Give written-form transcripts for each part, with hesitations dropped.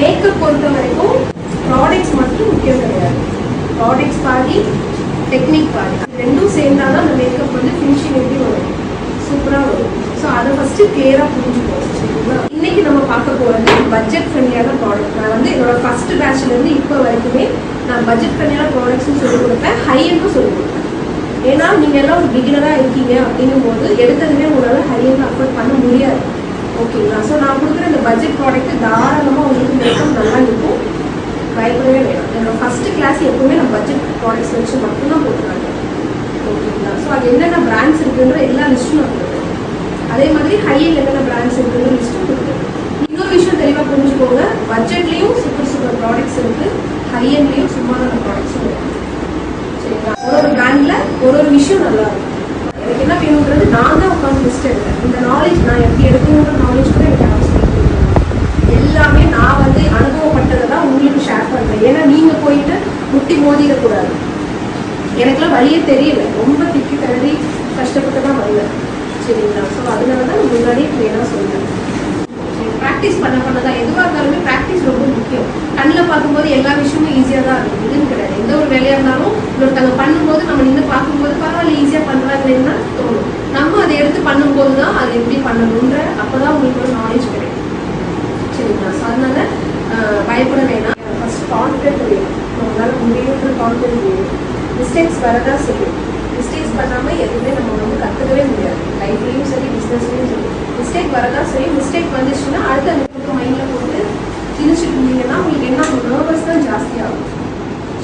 Makeup பொறுத்த வரைக்கும் products மட்டும் முக்கியம் கிடையாது. ப்ராடக்ட்ஸ் பாதி, டெக்னிக் பாதி, ரெண்டும் சேர்ந்தாதான் அந்த மேக்கப் வந்து ஃபினிஷிங் எப்படி வரும், சூப்பராக வரும். ஸோ அதை ஃபஸ்ட்டு கிளியராக புரிஞ்சுக்கோங்க. சரிங்களா? இன்னைக்கு நம்ம பார்க்க போகிறது பட்ஜெட் ஃப்ரெண்ட்லியான ப்ராடக்ட். நான் வந்து என்னோட ஃபர்ஸ்ட் பேட்ச்லேருந்து இப்போ வரைக்குமே நான் பட்ஜெட் ஃப்ரெண்ட்லியான ப்ராடக்ட்ஸும் சொல்லிக் கொடுப்பேன், ஹை எண்டும் சொல்லிக் கொடுப்பேன். ஏன்னா நீங்கள் எல்லாம் ஒரு பிகினராக இருக்கீங்க அப்படிங்கும் போது எடுத்ததுமே உங்களால் ஹை எண்ட் அஃபோர்ட் பண்ண முடியாது. ஓகேங்களா? ஸோ நான் கொடுக்குற இந்த பட்ஜெட் ப்ராடக்ட் தாராளமாக உங்களுக்கு மேக்கப் நல்லா இருக்கும், பயப்படவே வேணும். என்னோட ஃபஸ்ட்டு கிளாஸ் எப்பவுமே நான் பட்ஜெட் ப்ராடக்ட்ஸ் வச்சு மட்டும்தான் போட்டுருக்காங்க. ஓகேங்களா? ஸோ அது என்னென்ன பிராண்ட்ஸ் இருக்குன்ற எல்லா லிஸ்ட்டும் நான் கொடுக்குறேன். அதே மாதிரி ஹையில் என்னென்ன பிராண்ட்ஸ் இருக்குன்ற லிஸ்ட்டும் கொடுக்குறேன். இன்னொரு விஷயம் தெளிவாக புரிஞ்சுக்கோங்க, பட்ஜெட்லேயும் சூப்பர் சூப்பர் ப்ராடக்ட்ஸ் இருக்குது, ஹையன்லேயும் சும்மாதான ப்ராடக்ட்ஸும் இருக்குது. சரிங்களா? ஒரு பிராண்டில் ஒரு விஷயம் நல்லா இருக்கும். எனக்கு என்ன வேணுங்கிறது நான் தான் உட்காந்து லிஸ்ட் எடுத்தேன். இந்த நாலேஜ் நான் எப்படி எடுக்கணுன்ற நாலேஜ் கூட எனக்கு அவசியம் எல்லாமே நான் வந்து அனுபவப்பட்டதை தான் உங்களுக்கு ஷேர் பண்ணுறேன். ஏன்னா நீங்கள் போயிட்டு முட்டி மோதிடக்கூடாது. எனக்குலாம் வழியே தெரியல, ரொம்ப திக்கி தள்ளி கஷ்டப்பட்டு தான் வந்தேன். சரிங்களா? ஸோ அதனால தான் முன்னாடியே கிளியராக சொல்லுவேன். ப்ராக்டிஸ் பண்ண தான் எதுவாக இருந்தாலுமே ப்ராக்டிஸ் ரொம்ப முக்கியம். கண்ணில் பார்க்கும்போது எல்லா விஷயமும் ஈஸியாக தான் இருக்கும், இதுன்னு கிடையாது. எந்த ஒரு வேலையாக இருந்தாலும் இன்னொருத்தவங்க பண்ணும்போது நம்ம நின்று பார்க்கும்போது பரவாயில்ல ஈஸியாக பண்ணுறாங்கன்னு தோணும். நம்ம அதை எடுத்து பண்ணும்போது தான் அது எப்படி பண்ணணுன்ற அப்போ தான் உங்களுக்கு ஒரு நாலேஜ் கிடைக்கும். சரிங்களா? ஸோ அதனால பயப்பட வேணாம். ஃபர்ஸ்ட் கான்ஃபிடென்ட் வேணும், நம்மளால் முடியுன்ற கான்ஃபிடென்ட் வேணும். மிஸ்டேக்ஸ் வரதான் செய்யும். மிஸ்டேக்ஸ் பண்ணாமல் எதுவுமே நம்ம வந்து கற்றுக்கவே முடியாது. லைஃப்லேயும் சரி, பிஸ்னஸ்லேயும் சரி மிஸ்டேக் வரதான் சரி. மிஸ்டேக் வந்துச்சுன்னா அடுத்த அந்த மைண்டில் போட்டு திணிச்சுட்டு இருந்தீங்கன்னா உங்களுக்கு என்ன நர்வஸ் தான் ஜாஸ்தியாகும்.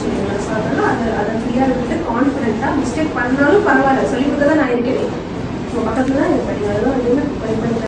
சரிங்களா? ஸோ அதனால் அதை ஃப்ரீயாக இருந்துட்டு கான்ஃபிடென்ட்டாக மிஸ்டேக் பண்ணாலும் பரவாயில்ல, சொல்லி கொடுத்தா தான் நான் இருக்கிறேன். உங்கள் பக்கத்தில் தான் எனக்கு படிங்க, அதெல்லாம் எதுவுமே பயன்படுத்த